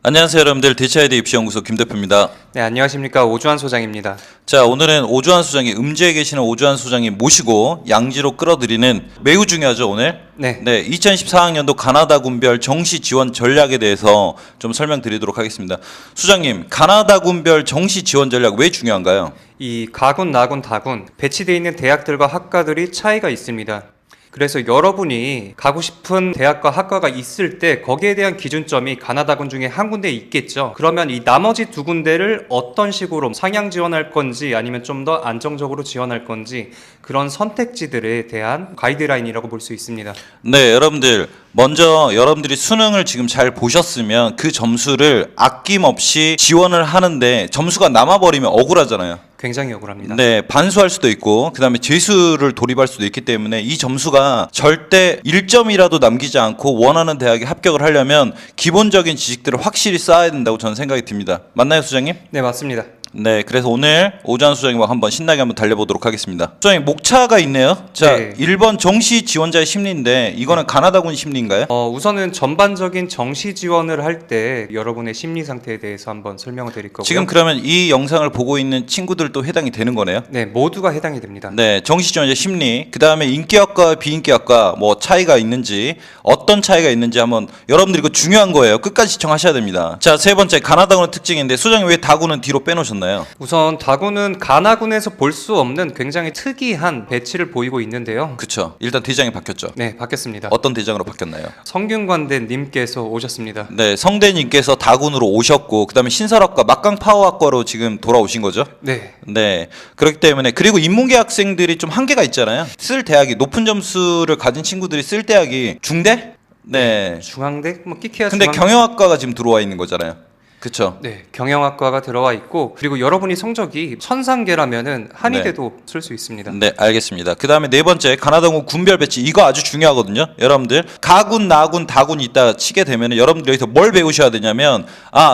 안녕하세요 여러분들, 대치아이디 입시연구소 김대표입니다. 네, 안녕하십니까. 오주환 소장입니다. 자, 오늘은 오주환 소장이 음주에 계시는 오주환 소장님 모시고 양지로 끌어들이는 매우 중요하죠 오늘? 네. 2014학년도 가나다 군별 정시 지원 전략에 대해서 좀 설명드리도록 하겠습니다. 수장님, 가나다 군별 정시 지원 전략 왜 중요한가요? 이 가군, 나군, 다군 배치되어 있는 대학들과 학과들이 차이가 있습니다. 그래서 여러분이 가고 싶은 대학과 학과가 있을 때 거기에 대한 기준점이 가나다군 중에 한 군데 있겠죠. 그러면 이 나머지 두 군데를 어떤 식으로 상향 지원할 건지 아니면 좀 더 안정적으로 지원할 건지 그런 선택지들에 대한 가이드라인이라고 볼 수 있습니다. 네, 여러분들 먼저 여러분들이 수능을 지금 잘 보셨으면 그 점수를 아낌없이 지원을 하는데 점수가 남아버리면 억울하잖아요. 굉장히 억울합니다. 네, 반수할 수도 있고 그다음에 재수를 돌입할 수도 있기 때문에 이 점수가 절대 1점이라도 남기지 않고 원하는 대학에 합격을 하려면 기본적인 지식들을 확실히 쌓아야 된다고 저는 생각이 듭니다. 맞나요, 수장님? 네, 맞습니다. 네, 그래서 오늘 오주환 수장님과 한번 신나게 한번 달려보도록 하겠습니다. 수장님, 목차가 있네요. 자, 네. 1번 정시 지원자의 심리인데 이거는 가나다군 심리인가요? 우선은 전반적인 정시 지원을 할 때 여러분의 심리 상태에 대해서 한번 설명을 드릴 거고요. 지금 그러면 이 영상을 보고 있는 친구들도 해당이 되는 거네요? 네, 모두가 해당이 됩니다. 네, 정시 지원자 심리, 그 다음에 인기학과, 비인기학과 뭐 차이가 있는지, 어떤 차이가 있는지 한번 여러분들 이거 중요한 거예요. 끝까지 시청하셔야 됩니다. 자, 세 번째 가나다군의 특징인데 수장님 왜 다군은 뒤로 빼놓으셨나요? 우선 다군은 가나군에서 볼 수 없는 굉장히 특이한 배치를 보이고 있는데요. 그쵸. 일단 대장이 바뀌었죠. 네, 바뀌었습니다. 어떤 대장으로 바뀌었나요? 성균관대님께서 오셨습니다. 네, 성대님께서 다군으로 오셨고, 그 다음에 신설학과, 막강파워학과로 지금 돌아오신 거죠? 네, 네. 그렇기 때문에, 그리고 인문계 학생들이 좀 한계가 있잖아요. 쓸 대학이, 높은 점수를 가진 친구들이 쓸 대학이 중대? 네. 중앙대, 뭐 끼케야 근데 중앙. 경영학과가 지금 들어와 있는 거잖아요. 그쵸? 네, 경영학과가 들어와 있고 그리고 여러분이 성적이 천상계라면은 한의대도 쓸 수 있습니다. 네, 알겠습니다. 그 다음에 네 번째, 가나다군 군별 배치. 이거 아주 중요하거든요. 여러분들, 가군, 나군, 다군이 있다 치게 되면 여러분들 여기서 뭘 배우셔야 되냐면,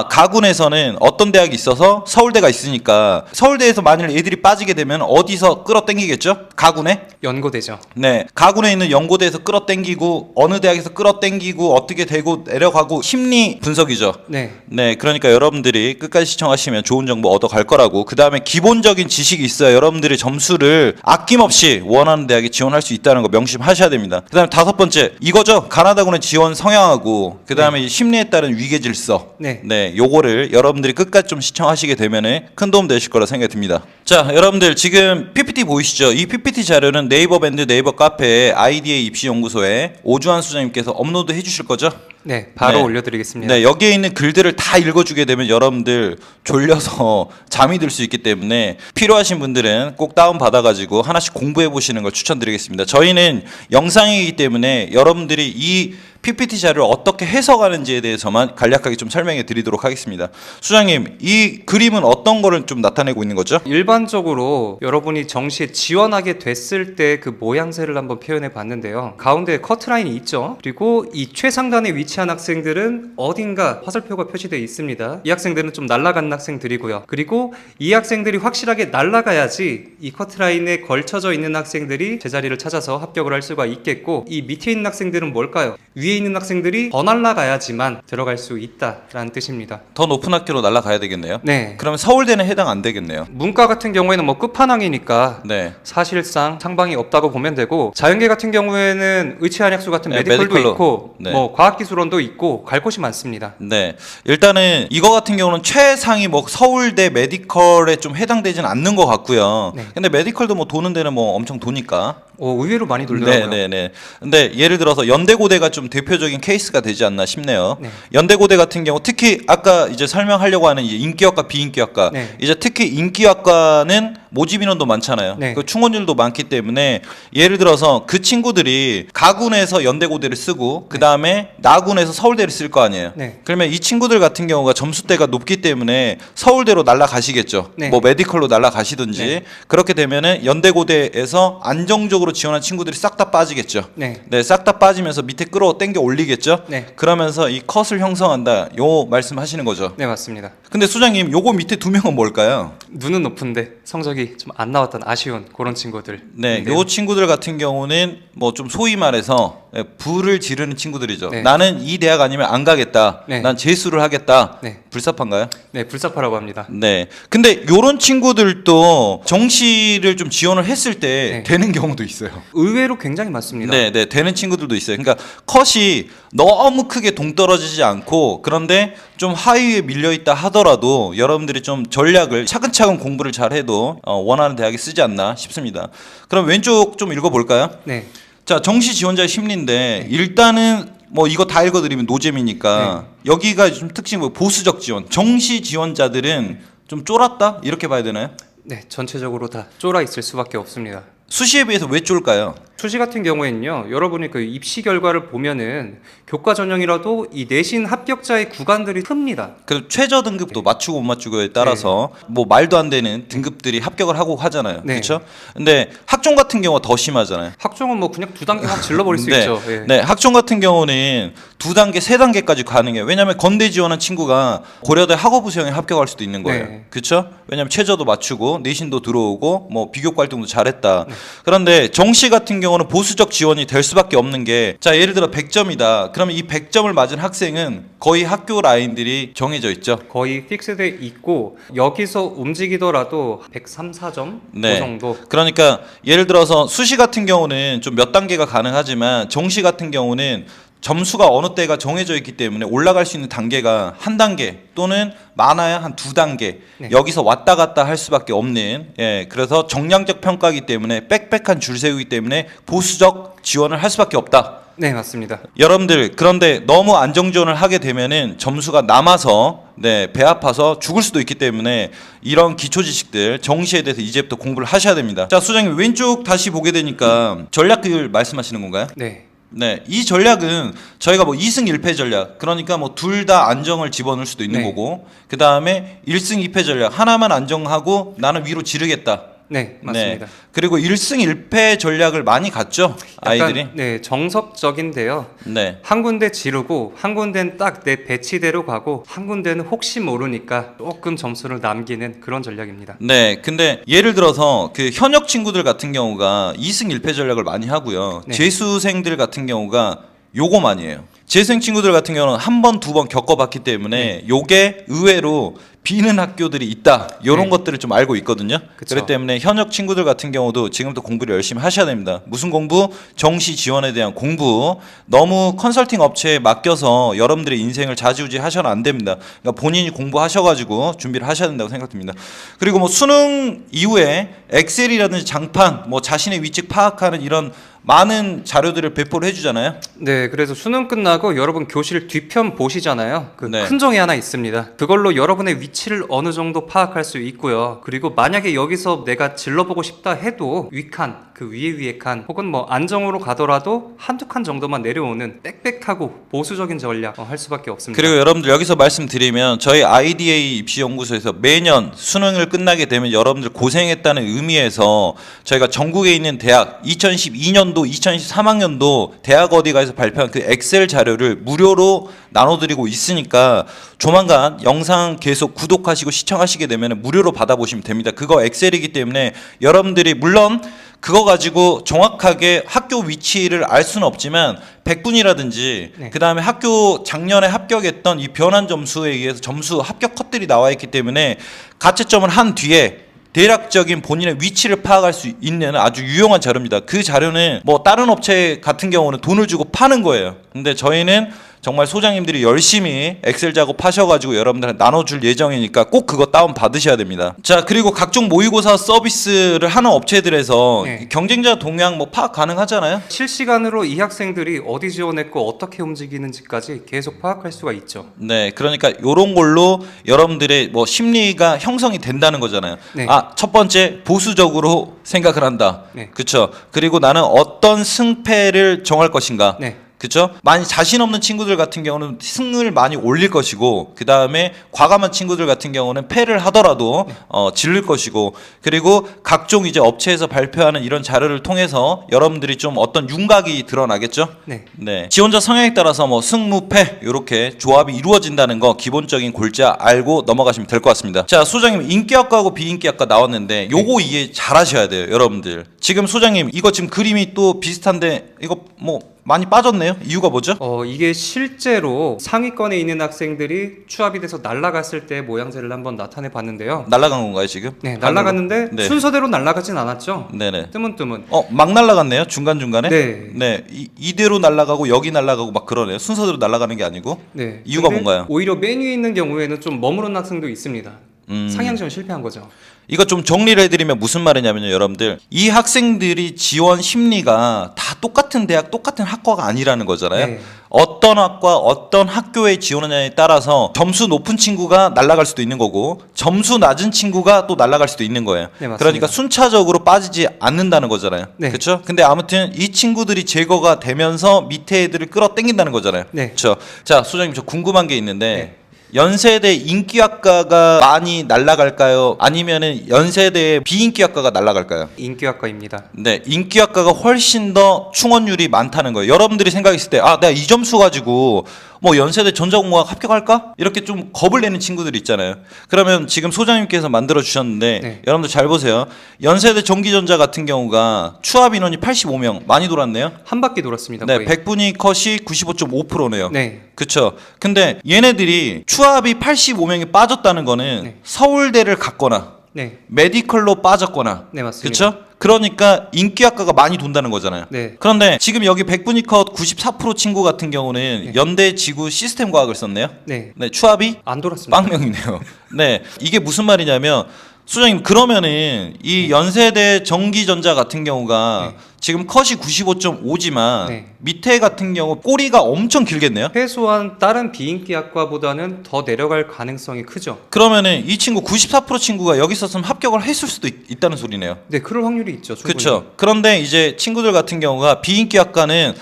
가군에서는 어떤 대학이 있어서 서울대가 있으니까 서울대에서 만일 애들이 빠지게 되면 어디서 끌어당기겠죠? 가군에? 연고대죠. 네, 가군에 있는 연고대에서 끌어당기고 어느 대학에서 끌어당기고 어떻게 되고 내려가고 심리 분석이죠. 네, 네, 그러니까 여러분들이 끝까지 시청하시면 좋은 정보 얻어갈 거라고. 그 다음에 기본적인 지식이 있어야 여러분들이 점수를 아낌없이 원하는 대학에 지원할 수 있다는 거 명심하셔야 됩니다. 그 다음에 다섯 번째, 이거죠. 가나다군의 지원 성향하고 그 다음에 이 심리에 따른 위계 질서. 네. 요거를 여러분들이 끝까지 좀 시청하시게 되면 큰 도움 되실 거라 생각이 듭니다. 자, 여러분들 지금 PPT 보이시죠? 이 PPT 자료는 네이버 밴드 네이버 카페에 IDA 입시연구소에 오주환 수장님께서 업로드 해주실 거죠? 네, 바로 네. 올려드리겠습니다. 네, 여기에 있는 글들을 다 읽어주게 되면 여러분들 졸려서 잠이 들 수 있기 때문에 필요하신 분들은 꼭 다운 받아가지고 하나씩 공부해 보시는 걸 추천드리겠습니다. 저희는 영상이기 때문에 여러분들이 이 PPT 자료를 어떻게 해석하는지에 대해서만 간략하게 좀 설명해 드리도록 하겠습니다. 수장님, 이 그림은 어떤 거를 좀 나타내고 있는 거죠? 일반적으로 여러분이 정시에 지원하게 됐을 때 그 모양새를 한번 표현해 봤는데요. 가운데 커트라인이 있죠. 그리고 이 최상단에 위치한 학생들은 어딘가 화살표가 표시되어 있습니다. 이 학생들은 좀 날아간 학생들이고요. 그리고 이 학생들이 확실하게 날아가야지 이 커트라인에 걸쳐져 있는 학생들이 제자리를 찾아서 합격을 할 수가 있겠고, 이 밑에 있는 학생들은 뭘까요? 위에 있는 학생들이 더 날아가야지만 들어갈 수 있다라는 뜻입니다. 더 높은 학교로 날아가야 되겠네요. 네. 그러면 서울대는 해당 안 되겠네요. 문과 같은 경우에는 뭐 끝판왕이니까 네. 사실상 상방이 없다고 보면 되고, 자연계 같은 경우에는 의치한약수 같은 네, 메디컬도 메디컬로. 있고 네. 뭐 과학기술원도 있고 갈 곳이 많습니다. 네, 일단은 이거 같은 경우는 최상위 뭐 서울대 메디컬에 좀 해당되지는 않는 것 같고요. 네. 근데 메디컬도 뭐 도는 데는 뭐 엄청 도니까. 의외로 많이 돌더라고요. 네. 근데 예를 들어서 연대고대가 좀 대표적인 케이스가 되지 않나 싶네요. 네. 연대고대 같은 경우 특히 아까 이제 설명하려고 하는 이제 인기학과, 비인기학과. 네. 이제 특히 인기학과는 모집 인원도 많잖아요. 네. 그 충원율도 많기 때문에 예를 들어서 그 친구들이 가군에서 연대고대를 쓰고 그 다음에 나군에서 서울대를 쓸 거 아니에요. 네. 그러면 이 친구들 같은 경우가 점수대가 높기 때문에 서울대로 날아가시겠죠. 네. 뭐 메디컬로 날아가시든지. 네. 그렇게 되면은 연대고대에서 안정적으로 보수적으로 지원한 친구들이 싹 다 빠지겠죠. 네. 네, 싹 다 빠지면서 밑에 끌어 당겨 올리겠죠. 네. 그러면서 이 컷을 형성한다. 요 말씀하시는 거죠. 네, 맞습니다. 근데 소장님, 요거 밑에 두 명은 뭘까요? 눈은 높은데 성적이 좀 안 나왔던 아쉬운 그런 친구들. 네, 요 친구들 같은 경우는 뭐 좀 소위 말해서 불을 지르는 친구들이죠. 네. 나는 이 대학 아니면 안 가겠다. 네. 난 재수를 하겠다. 네. 불사파인가요? 네, 불사파라고 합니다. 네. 근데 요런 친구들도 정시를 좀 지원을 했을 때 네. 되는 경우도 있어요. 의외로 굉장히 많습니다. 네, 네, 되는 친구들도 있어요. 그러니까 컷이 너무 크게 동떨어지지 않고 그런데 좀 하위에 밀려 있다 하더라도 여러분들이 좀 전략을 차근차근 공부를 잘 해도 원하는 대학에 쓰지 않나 싶습니다. 그럼 왼쪽 좀 읽어볼까요? 네. 자, 정시 지원자의 심리인데 일단은 뭐 이거 다 읽어드리면 노잼이니까 여기가 좀 특징이 뭐 보수적 지원, 정시 지원자들은 좀 쫄았다 이렇게 봐야 되나요? 네, 전체적으로 다 쫄아 있을 수밖에 없습니다. 수시에 비해서 왜 쫄까요? 수시 같은 경우에는요, 여러분이 그 입시 결과를 보면은 교과 전형이라도 이 내신 합격자의 구간들이 큽니다. 그 최저 등급도 맞추고 못 맞추고에 따라서 뭐 말도 안 되는 등급들이 합격을 하고 하잖아요. 네. 그렇죠? 근데 학종 같은 경우가 더 심하잖아요. 학종은 뭐 그냥 두 단계 확 질러버릴 수 네. 있죠. 예. 네, 학종 같은 경우는 두 단계, 세 단계까지 가능해요. 왜냐하면 건대 지원한 친구가 고려대 학업부 수영에 합격할 수도 있는 거예요. 네. 그렇죠? 왜냐하면 최저도 맞추고 내신도 들어오고 뭐 비교과 활동도 잘했다. 그런데 정시 같은 경우는 보수적 지원이 될 수밖에 없는 게, 자, 예를 들어 100점이다. 그러면 이 100점을 맞은 학생은 거의 학교 라인들이 정해져 있죠. 거의 픽스돼 있고 여기서 움직이더라도 103, 4점 네. 그 정도. 그러니까 예를 들어서 수시 같은 경우는 좀 몇 단계가 가능하지만 정시 같은 경우는 점수가 어느 때가 정해져 있기 때문에 올라갈 수 있는 단계가 한 단계 또는 많아야 한 두 단계 네. 여기서 왔다 갔다 할 수밖에 없는, 그래서 정량적 평가이기 때문에 빽빽한 줄 세우기 때문에 보수적 지원을 할 수밖에 없다. 네, 맞습니다. 여러분들, 그런데 너무 안정 지원을 하게 되면은 점수가 남아서 배 아파서 죽을 수도 있기 때문에 이런 기초 지식들 정시에 대해서 이제부터 공부를 하셔야 됩니다. 자, 소장님 왼쪽 다시 보게 되니까 전략을 말씀하시는 건가요? 네. 네, 이 전략은 저희가 뭐 2승 1패 전략, 그러니까 뭐 둘 다 안정을 집어넣을 수도 있는 네. 거고, 그 다음에 1승 2패 전략, 하나만 안정하고 나는 위로 지르겠다. 네, 맞습니다. 네. 그리고 1승 1패 전략을 많이 갔죠, 약간, 아이들이. 네, 정석적인데요. 네. 한 군데 지르고 한 군데는 딱 내 배치대로 가고 한 군데는 혹시 모르니까 조금 점수를 남기는 그런 전략입니다. 네, 근데 예를 들어서 그 현역 친구들 같은 경우가 2승 1패 전략을 많이 하고요. 네. 재수생들 같은 경우가 요거만 이에요. 재수생 친구들 같은 경우는 한 번, 두 번 겪어봤기 때문에 요게 의외로 비는 학교들이 있다. 요런 네. 것들을 좀 알고 있거든요. 그쵸. 그렇기 때문에 현역 친구들 같은 경우도 지금부터 공부를 열심히 하셔야 됩니다. 무슨 공부? 정시 지원에 대한 공부. 너무 컨설팅 업체에 맡겨서 여러분들의 인생을 좌지우지 하셔는 안 됩니다. 그러니까 본인이 공부하셔가지고 준비를 하셔야 된다고 생각됩니다. 그리고 뭐 수능 이후에 엑셀이라든지 장판, 뭐 자신의 위치 파악하는 이런 많은 자료들을 배포를 해주잖아요. 네, 그래서 수능 끝나고 여러분 교실 뒤편 보시잖아요. 그 네. 큰 종이 하나 있습니다. 그걸로 여러분의 위치를 어느 정도 파악할 수 있고요. 그리고 만약에 여기서 내가 질러보고 싶다 해도 위칸, 그 위에 칸, 혹은 뭐 안정으로 가더라도 한두 칸 정도만 내려오는 빽빽하고 보수적인 전략 할 수밖에 없습니다. 그리고 여러분들 여기서 말씀드리면 저희 IDA 입시연구소에서 매년 수능을 끝나게 되면 여러분들 고생했다는 의미에서 저희가 전국에 있는 대학 2012년도 2013학년도 대학 어디가에서 발표한 그 엑셀 자료를 무료로 나눠드리고 있으니까 조만간 영상 계속 구독하시고 시청하시게 되면 무료로 받아보시면 됩니다. 그거 엑셀이기 때문에 여러분들이 물론 그거 가지고 정확하게 학교 위치를 알 수는 없지만 백분이라든지 네. 그 다음에 학교 작년에 합격했던 이 변환 점수에 의해서 점수 합격 컷들이 나와 있기 때문에 가채점을 한 뒤에 대략적인 본인의 위치를 파악할 수 있는 아주 유용한 자료입니다. 그 자료는 뭐 다른 업체 같은 경우는 돈을 주고 파는 거예요. 근데 저희는 정말 소장님들이 열심히 엑셀 작업하셔가지고 여러분들한테 나눠줄 예정이니까 꼭 그거 다운 받으셔야 됩니다. 자, 그리고 각종 모의고사 서비스를 하는 업체들에서 네. 경쟁자 동향 뭐 파악 가능하잖아요. 실시간으로 이 학생들이 어디 지원했고 어떻게 움직이는지까지 계속 파악할 수가 있죠. 네, 그러니까 요런 걸로 여러분들의 뭐 심리가 형성이 된다는 거잖아요. 네. 아, 첫 번째 보수적으로 생각을 한다. 네. 그렇죠. 그리고 나는 어떤 승패를 정할 것인가. 네. 그쵸? 많이 자신 없는 친구들 같은 경우는 승을 많이 올릴 것이고, 그 다음에 과감한 친구들 같은 경우는 패를 하더라도 질릴 것이고, 그리고 각종 이제 업체에서 발표하는 이런 자료를 통해서 여러분들이 좀 어떤 윤곽이 드러나겠죠? 네. 네. 지원자 성향에 따라서 뭐 승무 패 이렇게 조합이 이루어진다는 거 기본적인 골자 알고 넘어가시면 될 것 같습니다. 자, 소장님 인기학과하고 비인기학과 나왔는데 요거 이해 잘 하셔야 돼요, 여러분들. 지금 소장님 이거 지금 그림이 또 비슷한데 이거 뭐 많이 빠졌네요. 이유가 뭐죠? 이게 실제로 상위권에 있는 학생들이 추합이 돼서 날아갔을 때 모양새를 한번 나타내 봤는데요. 날아간 건가요 지금? 네, 날아갔는데 네. 순서대로 날아가진 않았죠. 네네. 뜨문뜨문. 막 날아갔네요. 중간 중간에. 네. 네. 이대로 날아가고 여기 날아가고 막 그러네요. 순서대로 날아가는 게 아니고. 네. 이유가 근데 뭔가요? 오히려 맨 위에 있는 경우에는 좀 머무른 학생도 있습니다. 상향지원 실패한 거죠. 이거 좀 정리를 해드리면 무슨 말이냐면요, 여러분들. 이 학생들이 지원 심리가 다 똑같은 대학, 똑같은 학과가 아니라는 거잖아요. 네. 어떤 학과, 어떤 학교에 지원하냐에 따라서 점수 높은 친구가 날아갈 수도 있는 거고, 점수 낮은 친구가 또 날아갈 수도 있는 거예요. 네, 맞습니다. 그러니까 순차적으로 빠지지 않는다는 거잖아요. 네. 그렇죠? 근데 아무튼 이 친구들이 제거가 되면서 밑에 애들을 끌어당긴다는 거잖아요. 네. 그렇죠? 자, 소장님 저 궁금한 게 있는데. 네. 연세대 인기학과가 많이 날아갈까요? 아니면은 연세대 비인기학과가 날아갈까요? 인기학과입니다. 네, 인기학과가 훨씬 더 충원율이 많다는 거예요. 여러분들이 생각했을 때, 내가 이 점수 가지고 뭐 연세대 전자공학 합격할까? 이렇게 좀 겁을 내는 친구들이 있잖아요. 그러면 지금 소장님께서 만들어 주셨는데, 네. 여러분들 잘 보세요. 연세대 전기전자 같은 경우가 추합 인원이 85명, 많이 돌았네요. 한 바퀴 돌았습니다. 네, 거의. 백분위 컷이 95.5%네요. 네. 그쵸. 근데 얘네들이 추합이 85명이 빠졌다는 거는 네. 서울대를 갔거나 네. 메디컬로 빠졌거나. 네, 맞습니다. 그쵸? 그러니까 인기학과가 많이 돈다는 거잖아요. 네. 그런데 지금 여기 백분위 컷 94% 친구 같은 경우는 연대 지구 시스템 과학을 썼네요. 네. 네, 추합이 안 돌았습니다. 빵명이네요. 네, 이게 무슨 말이냐면 소장님 그러면은 이 연세대 전기전자 같은 경우가 네. 지금 컷이 95.5지만 네. 밑에 같은 경우 꼬리가 엄청 길겠네요. 최소한 다른 비인기학과보다는 더 내려갈 가능성이 크죠. 그러면은 이 친구 94% 친구가 여기 있었으면 합격을 했을 수도 있다는 소리네요. 네, 그럴 확률이 있죠. 충분히. 그렇죠. 그런데 이제 친구들 같은 경우가 비인기학과는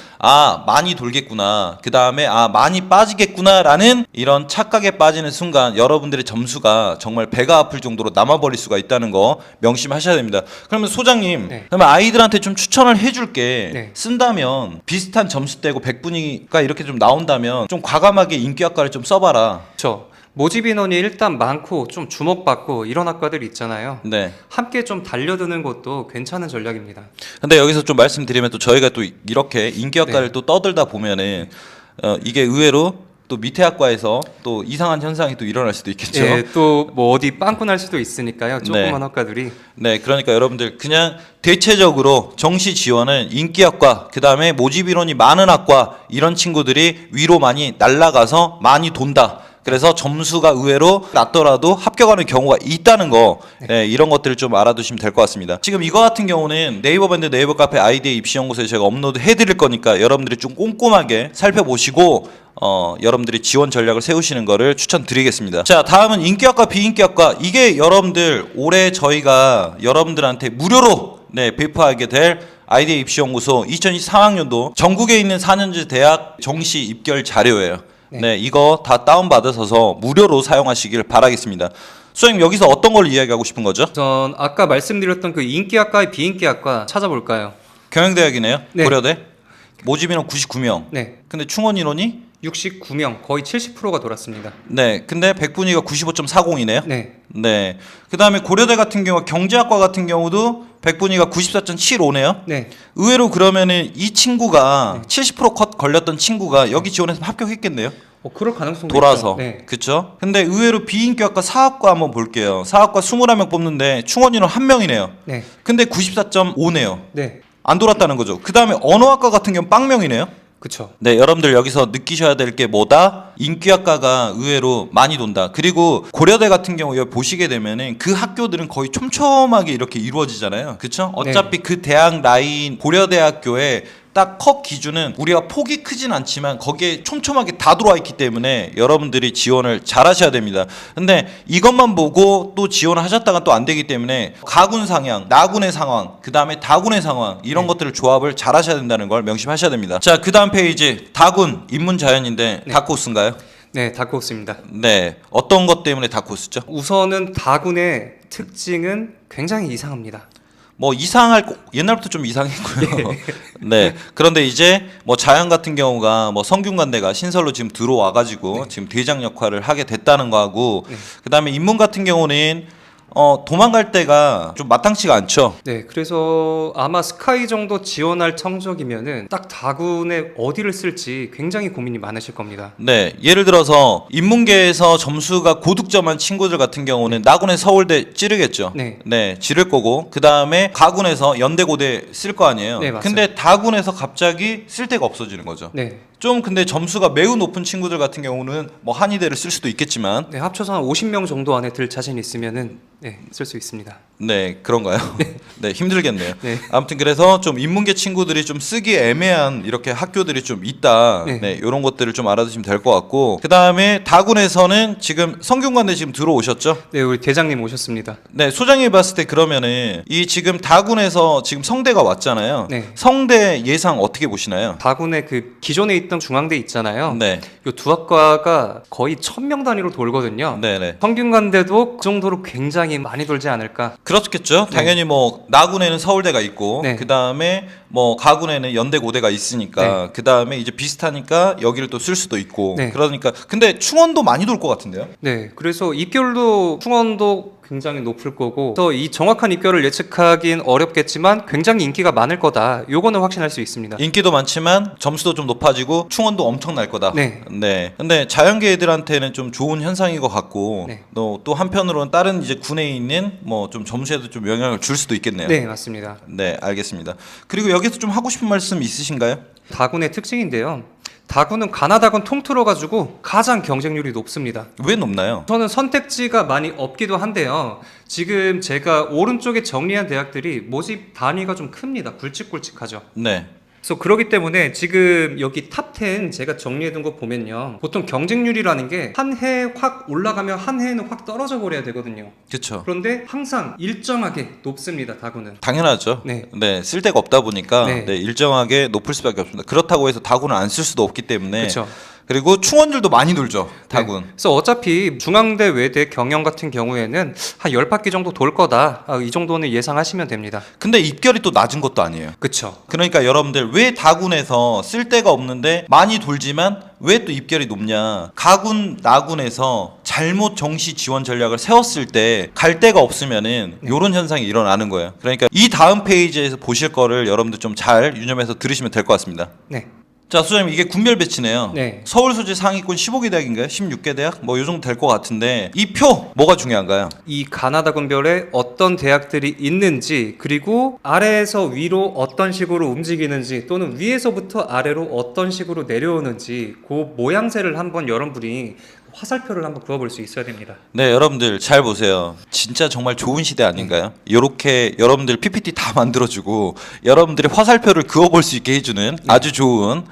많이 돌겠구나. 그 다음에 많이 빠지겠구나라는 이런 착각에 빠지는 순간 여러분들의 점수가 정말 배가 아플 정도로 남아버릴 수가 있다는 거 명심하셔야 됩니다. 그러면 소장님, 네. 그러면 아이들한테 좀 추천을 해줄게. 네. 쓴다면 비슷한 점수대고 백분위가 이렇게 좀 나온다면 좀 과감하게 인기학과를 좀 써봐라. 그렇죠. 모집 인원이 일단 많고 좀 주목받고 이런 학과들이 있잖아요. 네. 함께 좀 달려드는 것도 괜찮은 전략입니다. 근데 여기서 좀 말씀드리면 또 저희가 또 이렇게 인기학과를 네. 또 떠들다 보면은 이게 의외로 또 밑에 학과에서 또 이상한 현상이 또 일어날 수도 있겠죠. 예, 또 뭐 어디 빵꾸 날 수도 있으니까요. 조그만 네. 학과들이. 네, 그러니까 여러분들 그냥 대체적으로 정시 지원은 인기학과, 그 다음에 모집 인원이 많은 학과 이런 친구들이 위로 많이 날아가서 많이 돈다. 그래서 점수가 의외로 낮더라도 합격하는 경우가 있다는 거, 네, 이런 것들을 좀 알아두시면 될 것 같습니다. 지금 이거 같은 경우는 네이버 밴드 네이버 카페 아이디어 입시연구소에 제가 업로드 해드릴 거니까 여러분들이 좀 꼼꼼하게 살펴보시고 여러분들이 지원 전략을 세우시는 거를 추천드리겠습니다. 자, 다음은 인기학과 비인기학과. 이게 여러분들 올해 저희가 여러분들한테 무료로 배포하게 될 아이디어 입시연구소 2024학년도 전국에 있는 4년제 대학 정시 입결 자료예요. 네, 이거 다 다운받으셔서 무료로 사용하시길 바라겠습니다. 수장님 여기서 어떤 걸 이야기하고 싶은 거죠? 전 아까 말씀드렸던 그 인기학과, 비인기학과 찾아볼까요? 경영대학이네요. 네. 고려대. 모집 인원 99명. 네. 근데 충원 인원이 69명, 거의 70%가 돌았습니다. 네, 근데 백분위가 95.40이네요. 네. 네. 그다음에 고려대 같은 경우 경제학과 같은 경우도 백분위가 94.75네요. 네. 의외로 그러면은 이 친구가 70%컷 걸렸던 친구가 여기 지원했으면 합격했겠네요. 그럴 가능성도 돌아서. 있죠. 네. 그쵸? 근데 의외로 비인기학과 사학과 한번 볼게요. 사학과 21명 뽑는데 충원 인원 1명이네요. 네. 근데 94.5네요. 네. 안 돌았다는 거죠. 그다음에 언어학과 같은 경우 빵명이네요. 그쵸. 네, 여러분들 여기서 느끼셔야 될 게 뭐다? 인기학과가 의외로 많이 돈다. 그리고 고려대 같은 경우 여기 보시게 되면은 그 학교들은 거의 촘촘하게 이렇게 이루어지잖아요. 그쵸? 어차피 그 대학 라인 고려대학교에 딱 컷 기준은 우리가 폭이 크진 않지만 거기에 촘촘하게 다 들어와 있기 때문에 여러분들이 지원을 잘 하셔야 됩니다. 근데 이것만 보고 또 지원을 하셨다가 또 안 되기 때문에 가군 상향, 나군의 상황, 그 다음에 다군의 상황 이런 것들을 조합을 잘 하셔야 된다는 걸 명심하셔야 됩니다. 자, 그 다음 페이지 다군 입문 자연인데 다코스인가요? 네, 다크호스입니다. 네, 어떤 것 때문에 다코스죠? 우선은 다군의 특징은 굉장히 이상합니다. 뭐 이상할 옛날부터 좀 이상했고요. 네. 그런데 이제 뭐 자연 같은 경우가 뭐 성균관대가 신설로 지금 들어와가지고 지금 대장 역할을 하게 됐다는 거하고 그다음에 인문 같은 경우는 도망갈 때가 좀 마땅치가 않죠. 네, 그래서 아마 스카이 정도 지원할 성적이면은 딱 다군에 어디를 쓸지 굉장히 고민이 많으실 겁니다. 네, 예를 들어서 인문계에서 점수가 고득점한 친구들 같은 경우는 나군에 서울대 찌르겠죠. 네. 지를 거고 그 다음에 가군에서 연대고대 쓸 거 아니에요. 네, 맞습니다. 근데 다군에서 갑자기 쓸 데가 없어지는 거죠. 네. 좀 근데 점수가 매우 높은 친구들 같은 경우는 뭐 한의대를 쓸 수도 있겠지만 네, 합쳐서 한 50명 정도 안에 들 자신 있으면은 네, 쓸 수 있습니다. 네, 그런가요? 네, 힘들겠네요. 네. 아무튼 그래서 좀 인문계 친구들이 좀 쓰기 애매한 이렇게 학교들이 좀 있다. 네. 네, 이런 것들을 좀 알아두시면 될 것 같고 그 다음에 다군에서는 지금 성균관대 지금 들어오셨죠? 네, 우리 대장님 오셨습니다. 네, 소장이 봤을 때 그러면은 이 지금 다군에서 지금 성대가 왔잖아요. 네. 성대 예상 어떻게 보시나요? 다군의 그 기존에 있던 중앙대 있잖아요. 네, 이 두 학과가 거의 1000명 단위로 돌거든요. 네. 성균관대도 그 정도로 굉장히 많이 돌지 않을까. 그렇겠죠. 당연히 뭐 나군에는 서울대가 있고 네. 그 다음에 뭐 가군에는 연대고대가 있으니까 그 다음에 이제 비슷하니까 여기를 또 쓸 수도 있고 네. 그러니까 근데 충원도 많이 돌 것 같은데요. 네, 그래서 입결도 충원도 굉장히 높을 거고, 그래서 이 정확한 입결을 예측하긴 어렵겠지만 굉장히 인기가 많을 거다. 요거는 확신할 수 있습니다. 인기도 많지만 점수도 좀 높아지고 충원도 엄청 날 거다. 네. 근데 자연계 애들한테는 좀 좋은 현상인 것 같고 네. 또 한편으로는 다른 이제 군에 있는 뭐 좀 점수에도 좀 영향을 줄 수도 있겠네요. 네, 맞습니다. 네, 알겠습니다. 그리고 여기서 좀 하고 싶은 말씀 있으신가요? 다군의 특징인데요. 다군은 가나다군 통틀어 가지고 가장 경쟁률이 높습니다. 왜 높나요? 저는 선택지가 많이 없기도 한데요. 지금 제가 오른쪽에 정리한 대학들이 모집 단위가 좀 큽니다. 굵직굵직하죠. 네. 그래서 그렇기 때문에 지금 여기 탑10 제가 정리해둔 거 보면요. 보통 경쟁률이라는 게 한 해 확 올라가면 한 해는 확 떨어져 버려야 되거든요. 그렇죠. 그런데 항상 일정하게 높습니다. 다군은. 당연하죠. 네. 쓸 데가 없다 보니까 네. 일정하게 높을 수밖에 없습니다. 그렇다고 해서 다군을 안 쓸 수도 없기 때문에 그렇죠. 그리고 충원들도 많이 돌죠. 다군. 네. 그래서 어차피 중앙대, 외대, 경영 같은 경우에는 한 10바퀴 정도 돌 거다. 이 정도는 예상하시면 됩니다. 근데 입결이 또 낮은 것도 아니에요. 그렇죠. 그러니까 여러분들 왜 다군에서 쓸 데가 없는데 많이 돌지만 왜 또 입결이 높냐? 가군, 나군에서 잘못 정시 지원 전략을 세웠을 때 갈 데가 없으면은 요런 현상이 일어나는 거예요. 그러니까 이 다음 페이지에서 보실 거를 여러분들 좀 잘 유념해서 들으시면 될 것 같습니다. 네. 자, 수장님 이게 군별 배치네요. 네. 서울 소재 상위권 15개 대학인가요? 16개 대학? 뭐 요 정도 될 것 같은데 이 표 뭐가 중요한가요? 이 가나다군별에 어떤 대학들이 있는지, 그리고 아래에서 위로 어떤 식으로 움직이는지, 또는 위에서부터 아래로 어떤 식으로 내려오는지 그 모양새를 한번 여러분들이 화살표를 한번 그어볼 수 있어야 됩니다. 네, 여러분들 잘 보세요. 진짜 정말 좋은 시대 아닌가요? 이렇게 여러분들 PPT 다 만들어주고 여러분들이 화살표를 그어볼 수 있게 해주는 아주 좋은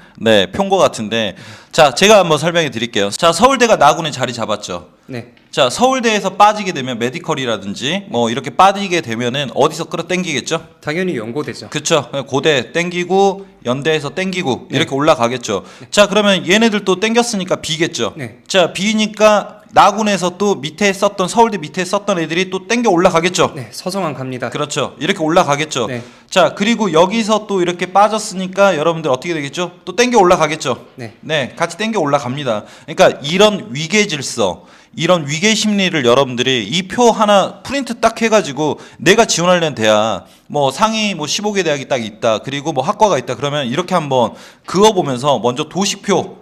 표인 것 같은데, 자, 제가 한번 설명해 드릴게요. 자, 서울대가 나군에 자리 잡았죠. 네. 자, 서울대에서 빠지게 되면 메디컬이라든지 뭐 이렇게 빠지게 되면은 어디서 끌어당기겠죠? 당연히 연고되죠. 그쵸. 고대 땡기고 연대에서 땡기고 이렇게 올라가겠죠. 자, 그러면 얘네들 또 땡겼으니까 B겠죠. 네. 자, B니까 나군에서 또 밑에 썼던 서울대 밑에 썼던 애들이 또 땡겨 올라가겠죠. 네, 서성한 갑니다. 그렇죠. 이렇게 올라가겠죠. 네. 자, 그리고 여기서 또 이렇게 빠졌으니까 여러분들 어떻게 되겠죠? 또 땡겨 올라가겠죠. 네. 같이 땡겨 올라갑니다. 그러니까 이런 위계 질서, 이런 위계 심리를 여러분들이 이 표 하나 프린트 딱 해가지고 내가 지원하려는 대학 뭐 상위 뭐 15개 대학이 딱 있다, 그리고 뭐 학과가 있다, 그러면 이렇게 한번 그어보면서 먼저 도식표,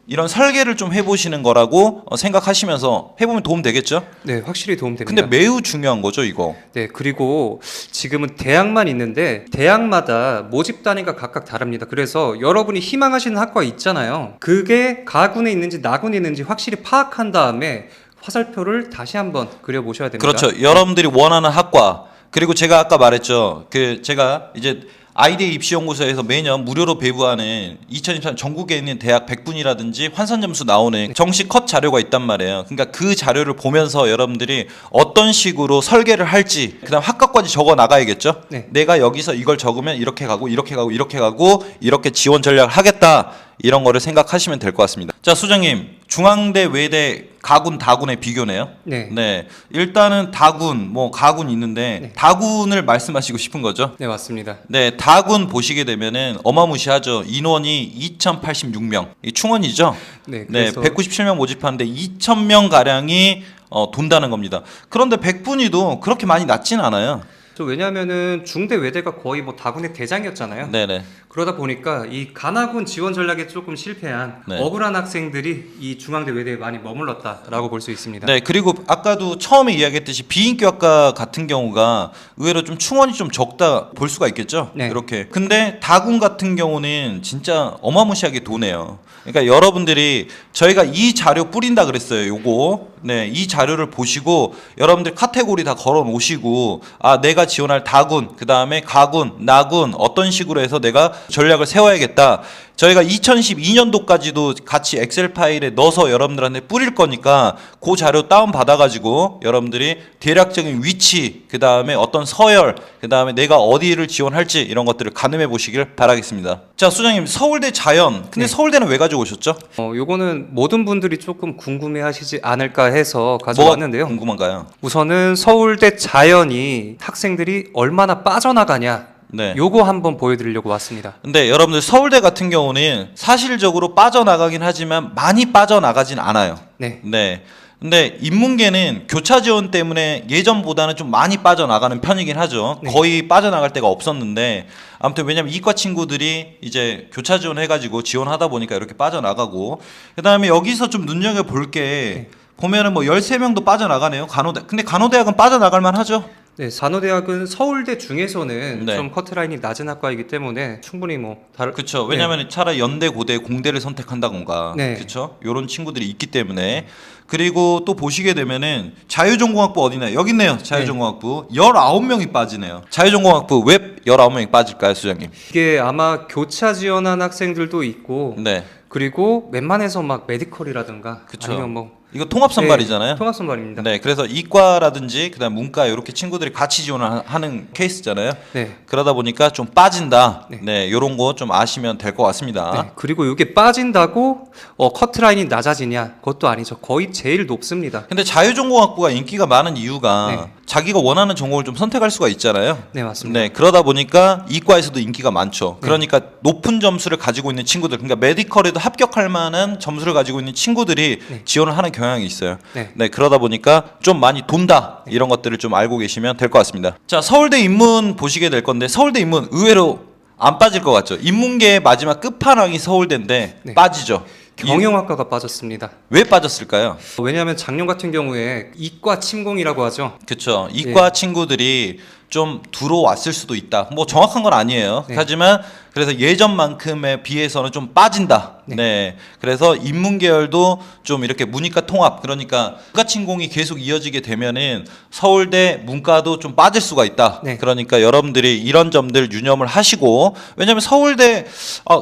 이런 설계를 좀 해보시는 거라고 생각하시면서 해보면 도움 되겠죠? 네, 확실히 도움됩니다. 근데 매우 중요한 거죠, 이거. 네, 그리고 지금은 대학만 있는데 대학마다 모집 단위가 각각 다릅니다. 그래서 여러분이 희망하시는 학과 있잖아요. 그게 가군에 있는지 나군에 있는지 확실히 파악한 다음에 화살표를 다시 한번 그려보셔야 됩니다. 그렇죠. 여러분들이 원하는 학과, 그리고 제가 아까 말했죠. 제가 이제 아이디어 입시연구소에서 매년 무료로 배부하는 2023 전국에 있는 대학 100분이라든지 환산 점수 나오는 정식 컷 자료가 있단 말이에요. 그러니까 그 자료를 보면서 여러분들이 어떤 식으로 설계를 할지, 그다음 학과까지 적어 나가야겠죠. 네. 내가 여기서 이걸 적으면 이렇게 가고 이렇게 가고 이렇게 가고 이렇게 지원 전략을 하겠다. 이런 거를 생각하시면 될 것 같습니다. 자, 수장님, 중앙대, 외대, 가군, 다군의 비교네요. 네. 일단은 다군, 뭐 가군 있는데 네. 다군을 말씀하시고 싶은 거죠? 네, 맞습니다. 네, 다군 보시게 되면은 어마무시하죠. 인원이 2,086명. 이 충원이죠? 네, 네, 그래서 197명 모집하는데 2,000명 가량이 돈다는 겁니다. 그런데 100분위도 그렇게 많이 낮지는 않아요. 왜냐하면은 중대 외대가 거의 뭐 다군의 대장이었잖아요. 네네. 그러다 보니까 이 간하군 지원 전략에 조금 실패한 네. 억울한 학생들이 이 중앙대 외대에 많이 머물렀다라고 볼 수 있습니다. 네, 그리고 아까도 처음에 이야기했듯이 비인기학과 같은 경우가 의외로 좀 충원이 좀 적다 볼 수가 있겠죠. 네. 이렇게. 근데 다군 같은 경우는 진짜 어마무시하게 도네요. 그러니까 여러분들이 저희가 이 자료 뿌린다 그랬어요. 요거. 네, 이 자료를 보시고 여러분들 카테고리 다 걸어 놓으시고, 아, 내가 지원할 다군, 그다음에 가군, 나군 어떤 식으로 해서 내가 전략을 세워야겠다. 저희가 2012년도까지도 같이 엑셀 파일에 넣어서 여러분들한테 뿌릴 거니까 그 자료 다운 받아가지고 여러분들이 대략적인 위치, 그 다음에 어떤 서열, 그 다음에 내가 어디를 지원할지 이런 것들을 가늠해 보시길 바라겠습니다. 자, 수장님, 서울대 자연. 근데 네. 서울대는 왜 가져오셨죠? 요거는 모든 분들이 조금 궁금해하시지 않을까 해서 뭐가 가져왔는데요. 궁금한가요? 우선은 서울대 자연이 학생들이 얼마나 빠져나가냐, 네. 요거 한번 보여드리려고 왔습니다. 근데 여러분들 서울대 같은 경우는 사실적으로 빠져나가긴 하지만 많이 빠져나가진 않아요. 네. 네. 근데 인문계는 교차 지원 때문에 예전보다는 좀 많이 빠져나가는 편이긴 하죠. 네. 거의 빠져나갈 때가 없었는데, 아무튼 왜냐면 이과 친구들이 이제 교차 지원 해가지고 지원하다 보니까 이렇게 빠져나가고, 그다음에 여기서 좀 눈여겨 볼 게 보면은 뭐 13명도 빠져나가네요. 간호대. 근데 간호대학은 빠져나갈 만하죠. 네, 산호대학은 서울대 중에서는 네. 좀 커트라인이 낮은 학과이기 때문에 충분히 뭐 다른. 그렇죠. 왜냐하면 차라리 연대, 고대, 공대를 선택한다던가, 네. 그렇죠. 이런 친구들이 있기 때문에. 그리고 또 보시게 되면은 자유전공학부 어디 있나요? 여기 있네요. 자유전공학부 19명이 빠지네요. 자유전공학부 왜 19명이 빠질까요, 수장님? 이게 아마 교차 지원한 학생들도 있고, 네, 그리고 웬만해서 막 메디컬이라든가 그쵸. 아니면 뭐 이거 통합 선발이잖아요. 통합 선발입니다. 네, 그래서 이과라든지 그다음 문과 이렇게 친구들이 같이 지원을 하는 케이스잖아요. 네. 그러다 보니까 좀 빠진다. 네. 네, 이런 거 좀 아시면 될 것 같습니다. 네, 그리고 이게 빠진다고 커트라인이 낮아지냐? 그것도 아니죠. 거의 제일 높습니다. 근데 자유전공학부가 인기가 많은 이유가 네. 자기가 원하는 전공을 좀 선택할 수가 있잖아요. 네, 맞습니다. 네, 그러다 보니까 이과에서도 인기가 많죠. 그러니까 높은 점수를 가지고 있는 친구들, 그러니까 메디컬에도 합격할 만한 점수를 가지고 있는 친구들이 네. 지원을 하는 경향이 있어요. 네. 네, 그러다 보니까 좀 많이 돈다. 이런 것들을 좀 알고 계시면 될 것 같습니다. 자, 서울대 인문 보시게 될 건데 서울대 인문 의외로 안 빠질 것 같죠. 인문계의 마지막 끝판왕이 서울대인데 네. 빠지죠. 경영학과가 빠졌습니다. 왜 빠졌을까요? 왜냐하면 작년 같은 경우에 이과 침공이라고 하죠. 그렇죠. 이과 예. 친구들이 좀 들어왔을 수도 있다. 뭐 정확한 건 아니에요. 네. 하지만 그래서 예전만큼에 비해서는 좀 빠진다. 네. 네. 그래서 인문 계열도 좀 이렇게 문이과 통합, 그러니까 문과 침공이 계속 이어지게 되면은 서울대 문과도 좀 빠질 수가 있다. 네. 그러니까 여러분들이 이런 점들 유념을 하시고, 왜냐면 서울대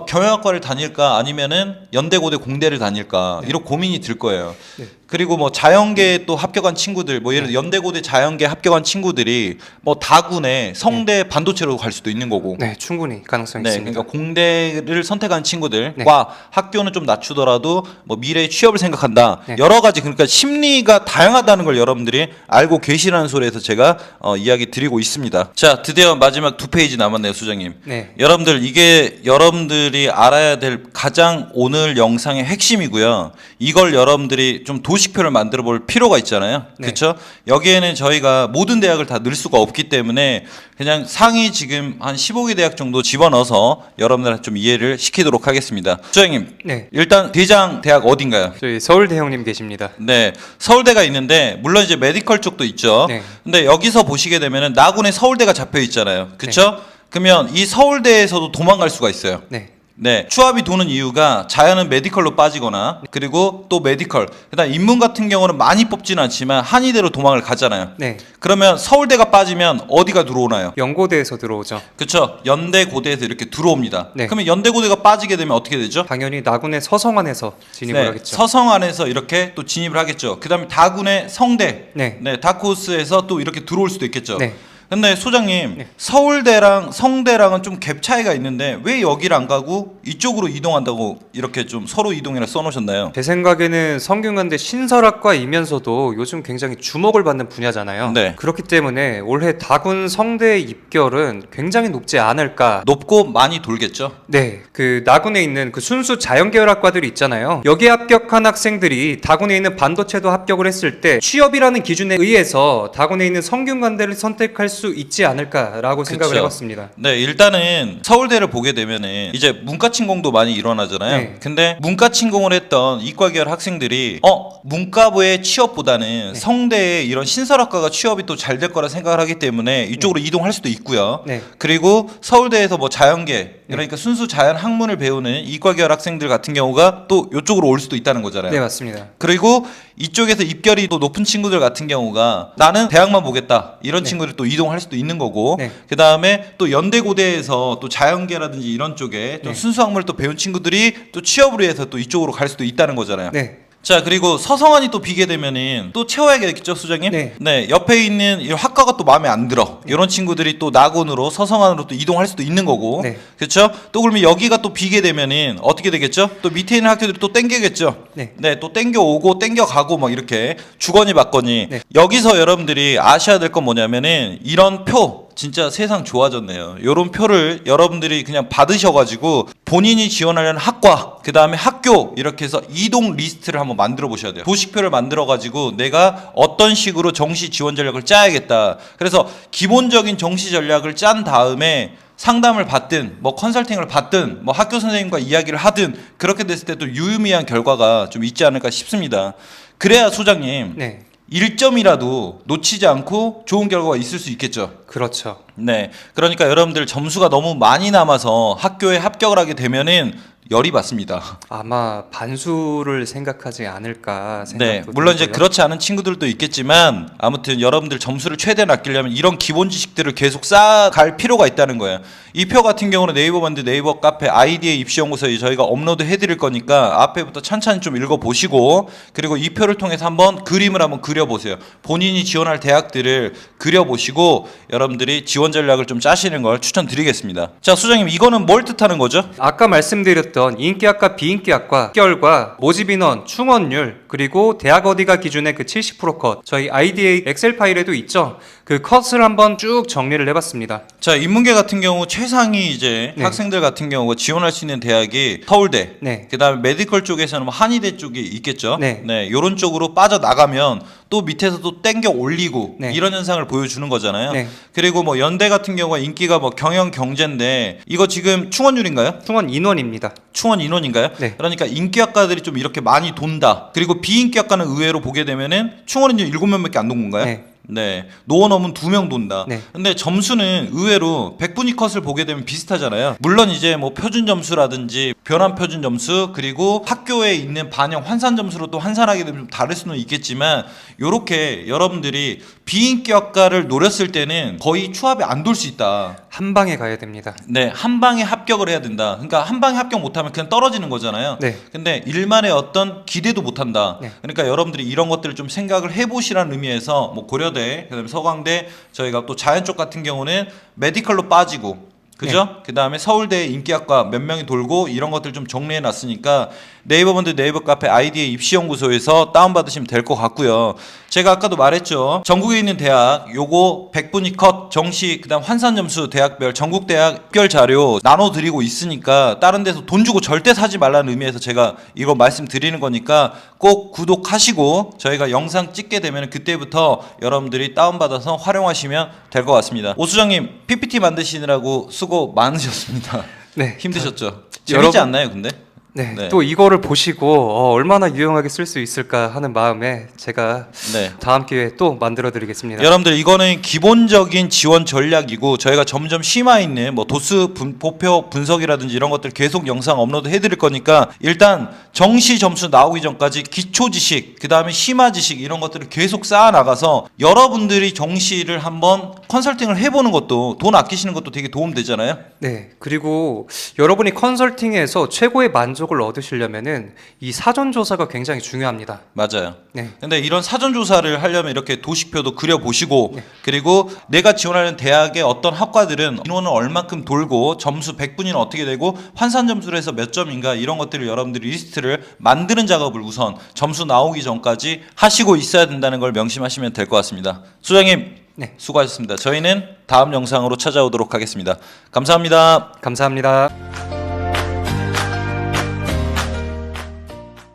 경영학과를 다닐까 아니면은 연대고대 공대를 다닐까 이런 고민이 들 거예요. 네. 그리고 뭐 자연계에 또 합격한 친구들, 뭐 예를 들어 연대고대 자연계 합격한 친구들이 뭐 다군에 성대 반도체로 갈 수도 있는 거고. 네, 충분히 가능성이 네, 있습니다. 그러니까 공대를 선택한 친구들과 네. 학교는 좀 낮추더라도 뭐 미래의 취업을 생각한다. 네. 여러 가지, 그러니까 심리가 다양하다는 걸 여러분들이 알고 계시라는 소리에서 제가 이야기 드리고 있습니다. 자, 드디어 마지막 2페이지 남았네요, 수장님. 네. 여러분들, 이게 여러분들이 알아야 될 가장 오늘 영상의 핵심이고요. 이걸 여러분들이 좀 도식표를 만들어 볼 필요가 있잖아요. 네. 그렇죠? 여기에는 저희가 모든 대학을 다 넣을 수가 없기 때문에 그냥 상위 지금 한 15개 대학 정도 집어넣어서 여러분들한테 좀 이해를 시키도록 하겠습니다. 수장님, 네. 일단 대장 대학 어딘가요? 저희 서울대 형님 계십니다. 네, 서울대가 있는데 물론 이제 메디컬 쪽도 있죠. 네. 근데 여기서 보시게 되면은 나군에 서울대가 잡혀 있잖아요. 그렇죠? 그러면 이 서울대에서도 도망갈 수가 있어요. 네. 네, 추합이 도는 이유가 자연은 메디컬로 빠지거나 그리고 또 메디컬, 그다음 인문 같은 경우는 많이 뽑지는 않지만 한의대로 도망을 가잖아요. 네. 그러면 서울대가 빠지면 어디가 들어오나요? 연고대에서 들어오죠. 그렇죠. 연대 고대에서 이렇게 들어옵니다. 네. 그러면 연대 고대가 빠지게 되면 어떻게 되죠? 당연히 나군의 서성안에서 진입을 네, 하겠죠. 서성안에서 이렇게 또 진입을 하겠죠. 그다음에 다군의 성대, 네. 다크호스에서 또 이렇게 들어올 수도 있겠죠. 네. 근데 소장님, 네. 서울대랑 성대랑은 좀 갭 차이가 있는데 왜 여기를 안 가고 이쪽으로 이동한다고 이렇게 좀 서로 이동이라 써놓으셨나요? 제 생각에는 성균관대 신설학과이면서도 요즘 굉장히 주목을 받는 분야잖아요. 네. 그렇기 때문에 올해 다군 성대 입결은 굉장히 높지 않을까. 높고 많이 돌겠죠. 네, 그 나군에 있는 그 순수 자연계열학과들이 있잖아요. 여기에 합격한 학생들이 다군에 있는 반도체도 합격을 했을 때 취업이라는 기준에 의해서 다군에 있는 성균관대를 선택할 수 있지 않을까라고 생각을 그쵸. 해봤습니다. 네, 일단은 서울대를 보게 되면은 이제 문과 침공도 많이 일어나잖아요. 네. 근데 문과 침공을 했던 이과 계열 학생들이 문과부의 취업보다는 성대의 이런 신설학과가 취업이 또 잘 될 거라 생각을 하기 때문에 이쪽으로 이동할 수도 있고요. 네. 그리고 서울대에서 뭐 자연계, 그러니까 순수 자연 학문을 배우는 이과 계열 학생들 같은 경우가 또 이쪽으로 올 수도 있다는 거잖아요. 네, 맞습니다. 그리고 이쪽에서 입결이 또 높은 친구들 같은 경우가 나는 대학만 보겠다 이런 친구들이 또 이동할 수도 있는 거고, 네. 그 다음에 또 연대고대에서 또 자연계라든지 이런 쪽에 또 네. 순수학문을 또 배운 친구들이 또 취업을 위해서 또 이쪽으로 갈 수도 있다는 거잖아요. 네. 자, 그리고 서성안이 또 비게 되면은 또 채워야겠죠, 수장님? 네. 옆에 있는 이 학과가 또 마음에 안 들어. 이런 친구들이 또 낙원으로 서성안으로 또 이동할 수도 있는 거고. 네. 그렇죠? 또 그러면 여기가 또 비게 되면은 어떻게 되겠죠? 또 밑에 있는 학교들이 또 땡기겠죠. 네. 또 땡겨 오고 땡겨 가고 막 이렇게 주거니 받거니. 네. 여기서 여러분들이 아셔야 될 건 뭐냐면은 이런 표 진짜 세상 좋아졌네요. 요런 표를 여러분들이 그냥 받으셔가지고 본인이 지원하려는 학과, 그 다음에 학교 이렇게 해서 이동 리스트를 한번 만들어 보셔야 돼요. 도식표를 만들어가지고 내가 어떤 식으로 정시 지원 전략을 짜야겠다. 그래서 기본적인 정시 전략을 짠 다음에 상담을 받든 뭐 컨설팅을 받든 뭐 학교 선생님과 이야기를 하든 그렇게 됐을 때 또 유의미한 결과가 좀 있지 않을까 싶습니다. 그래야 소장님 네. 1점이라도 놓치지 않고 좋은 결과가 있을 수 있겠죠. 그렇죠. 네, 그러니까 여러분들 점수가 너무 많이 남아서 학교에 합격을 하게 되면은 열이 받습니다. 아마 반수를 생각하지 않을까 생각도 네, 물론 이제 들고요. 그렇지 않은 친구들도 있겠지만 아무튼 여러분들 점수를 최대한 아끼려면 이런 기본 지식들을 계속 쌓아갈 필요가 있다는 거예요. 이 표 같은 경우는 네이버 반드 네이버 카페 아이디의 입시연구소에 저희가 업로드 해드릴 거니까 앞에부터 찬찬히 좀 읽어보시고, 그리고 이 표를 통해서 한번 그림을 한번 그려보세요. 본인이 지원할 대학들을 그려보시고 여러분들이 지원 전략을 좀 짜시는 걸 추천드리겠습니다. 자, 수장님, 이거는 뭘 뜻하는 거죠? 아까 말씀드렸던 인기학과 비인기학과 합결과 모집 인원, 충원율, 그리고 대학 어디가 기준의 그 70% 컷, 저희 IDA 엑셀 파일에도 있죠. 그 컷을 한번 쭉 정리를 해봤습니다. 자, 인문계 같은 경우 최상위 이제 네. 학생들 같은 경우가 지원할 수 있는 대학이 서울대, 네. 그다음에 메디컬 쪽에서는 뭐 한의대 쪽이 있겠죠. 네. 요런 쪽으로 빠져나가면 또 밑에서 또 땡겨 올리고 네. 이런 현상을 보여주는 거잖아요. 네. 그리고 뭐 연대 같은 경우가 인기가 뭐 경영 경제인데 이거 지금 충원율인가요? 충원 인원입니다. 충원 인원인가요? 네. 그러니까 인기학과들이 좀 이렇게 많이 돈다. 그리고 비인기학과는 의외로 보게 되면은 충원은 7명밖에 안 돈 건가요? 네. 네, 노원업은 2명 돈다. 네. 근데 점수는 의외로 백분위 컷을 보게 되면 비슷하잖아요. 물론 이제 뭐 표준 점수라든지 변환 표준 점수, 그리고 학교에 있는 반영 환산 점수로 또 환산하게 되면 좀 다를 수는 있겠지만, 요렇게 여러분들이 비인기학과를 노렸을 때는 거의 추합에 안 돌 수 있다. 한 방에 가야 됩니다. 네, 한 방에 합격을 해야 된다. 그러니까 한 방에 합격 못하면 그냥 떨어지는 거잖아요. 네. 근데 일만의 어떤 기대도 못한다. 네. 그러니까 여러분들이 이런 것들을 좀 생각을 해보시라는 의미에서 뭐 고려대, 그다음에 서강대, 저희가 또 자연 쪽 같은 경우는 메디컬로 빠지고, 그죠? 그 다음에 서울대 인기학과 몇 명이 돌고 이런 것들 좀 정리해 놨으니까 네이버 번드 네이버 카페 아이디의 입시연구소에서 다운받으시면 될 것 같고요. 제가 아까도 말했죠. 전국에 있는 대학 요거 100분위 컷 정시 그다음 환산 점수 대학별 전국 대학 합결 자료 나눠 드리고 있으니까 다른 데서 돈 주고 절대 사지 말라는 의미에서 제가 이거 말씀드리는 거니까 꼭 구독하시고 저희가 영상 찍게 되면 그때부터 여러분들이 다운받아서 활용하시면 될 것 같습니다. 오 수장님 PPT 만드시느라고 수고 많으셨습니다. 네. 힘드셨죠? 여러분- 재밌지 않나요, 근데? 네, 네. 또 이거를 보시고 얼마나 유용하게 쓸 수 있을까 하는 마음에 제가 네. 다음 기회에 또 만들어 드리겠습니다. 여러분들 이거는 기본적인 지원 전략이고 저희가 점점 심화 있는 뭐 도수 보표 분석이라든지 이런 것들 계속 영상 업로드 해드릴 거니까 일단 정시 점수 나오기 전까지 기초 지식 그다음에 심화 지식 이런 것들을 계속 쌓아 나가서 여러분들이 정시를 한번 컨설팅을 해보는 것도 돈 아끼시는 것도 되게 도움 되잖아요. 네, 그리고 여러분이 컨설팅에서 최고의 만족을 얻으시려면은 이 사전 조사가 굉장히 중요합니다. 맞아요. 네. 근데 이런 사전 조사를 하려면 이렇게 도식표도 그려 보시고 그리고 내가 지원하는 대학의 어떤 학과들은 인원을 얼만큼 돌고 점수 100분위는 어떻게 되고 환산 점수를 해서 몇 점인가 이런 것들을 여러분들이 리스트를 만드는 작업을 우선 점수 나오기 전까지 하시고 있어야 된다는 걸 명심하시면 될 것 같습니다. 소장님 네. 수고하셨습니다. 저희는 다음 영상으로 찾아오도록 하겠습니다. 감사합니다. 감사합니다.